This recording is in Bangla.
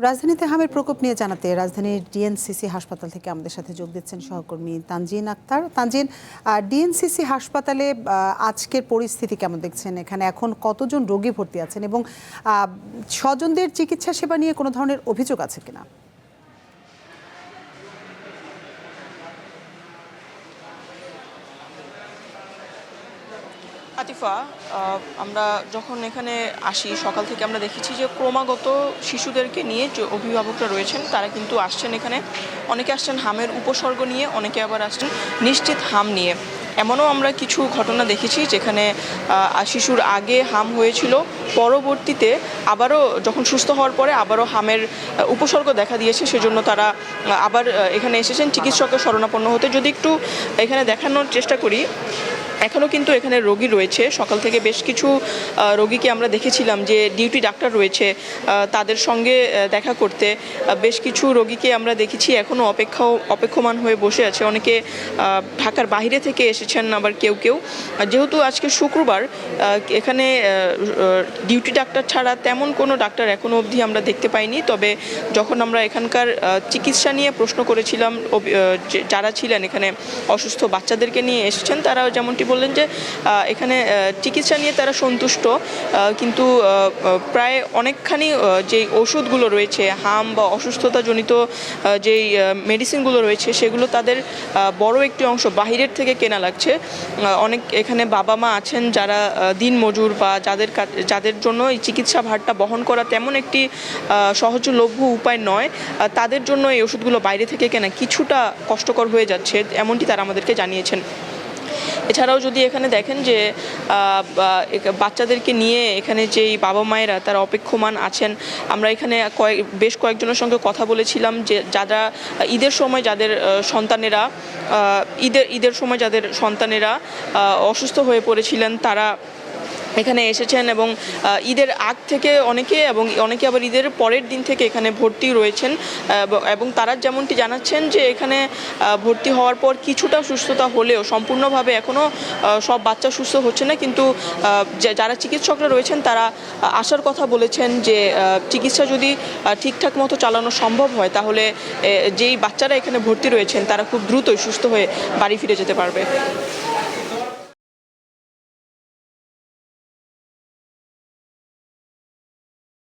রাজধানীতে হামের প্রকোপ নিয়ে জানাতে রাজধানীর ডিএনসিসি হাসপাতাল থেকে আমাদের সাথে যোগ দিচ্ছেন সহকর্মী তানজিন আক্তার। তানজিন, ডিএনসিসি হাসপাতালে আজকের পরিস্থিতি কেমন দেখছেন? এখানে এখন কতজন রোগী ভর্তি আছেন এবং স্বজনদের চিকিৎসা সেবা নিয়ে কোনো ধরনের অভিযোগ আছে কিনা? আতিফা, আমরা যখন এখানে আসি সকাল থেকে আমরা দেখেছি যে ক্রমাগত শিশুদেরকে নিয়ে যে অভিভাবকরা রয়েছেন তারা কিন্তু আসছেন এখানে। অনেকে আসছেন হামের উপসর্গ নিয়ে, অনেকে আবার আসছেন নিশ্চিত হাম নিয়ে। এমনও আমরা কিছু ঘটনা দেখেছি যেখানে শিশুর আগে হাম হয়েছিল, পরবর্তীতে আবারও যখন সুস্থ হওয়ার পরে আবারও হামের উপসর্গ দেখা দিয়েছে, সেজন্য তারা আবার এখানে এসেছেন চিকিৎসকের শরণাপন্ন হতে। যদি একটু এখানে দেখানোর চেষ্টা করি, এখনও কিন্তু এখানে রোগী রয়েছে। সকাল থেকে বেশ কিছু রোগীকে আমরা দেখেছিলাম যে ডিউটি ডাক্তার রয়েছে তাদের সঙ্গে দেখা করতে। বেশ কিছু রোগীকে আমরা দেখেছি এখনও অপেক্ষমান হয়ে বসে আছে। অনেকে ঢাকার বাইরে থেকে এসেছেন, আবার কেউ যেহেতু আজকে শুক্রবার এখানে ডিউটি ডাক্তার ছাড়া তেমন কোনো ডাক্তার এখনও অবধি আমরা দেখতে পাইনি। তবে যখন আমরা এখানকার চিকিৎসা নিয়ে প্রশ্ন করেছিলাম, যারা ছিলেন এখানে অসুস্থ বাচ্চাদেরকে নিয়ে এসেছেন, তারা যেমনটি বললেন যে এখানে চিকিৎসা নিয়ে তারা সন্তুষ্ট, কিন্তু প্রায় অনেকখানি যেই ওষুধগুলো রয়েছে হাম বা অসুস্থতাজনিত যেই মেডিসিনগুলো রয়েছে সেগুলো তাদের বড় একটি অংশ বাহিরের থেকে কেনা লাগছে। অনেক এখানে বাবা মা আছেন যারা দিনমজুর বা যাদের জন্য এই চিকিৎসা ভারটা বহন করা তেমন একটি সহজলভ্য উপায় নয়, তাদের জন্য এই ওষুধগুলো বাইরে থেকে কেনা কিছুটা কষ্টকর হয়ে যাচ্ছে, এমনটি তারা আমাদেরকে জানিয়েছেন। এছাড়াও যদি এখানে দেখেন যে বাচ্চাদেরকে নিয়ে এখানে যেই বাবা মায়েরা তারা অপেক্ষমান আছেন, আমরা এখানে বেশ কয়েকজনের সঙ্গে কথা বলেছিলাম যে যারা ঈদের সময় যাদের সন্তানেরা অসুস্থ হয়ে পড়েছিলেন তারা এখানে এসেছেন, এবং ঈদের আগ থেকে অনেকে আবার ঈদের পরের দিন থেকে এখানে ভর্তি রয়েছেন। এবং তারা যেমনটি জানাচ্ছেন যে এখানে ভর্তি হওয়ার পর কিছুটা সুস্থতা হলেও সম্পূর্ণভাবে এখনও সব বাচ্চা সুস্থ হচ্ছে না, কিন্তু যারা চিকিৎসকরা রয়েছেন তারা আসার কথা বলেছেন যে চিকিৎসা যদি ঠিকঠাক মতো চালানো সম্ভব হয় তাহলে যেই বাচ্চারা এখানে ভর্তি রয়েছেন তারা খুব দ্রুতই সুস্থ হয়ে বাড়ি ফিরে যেতে পারবে।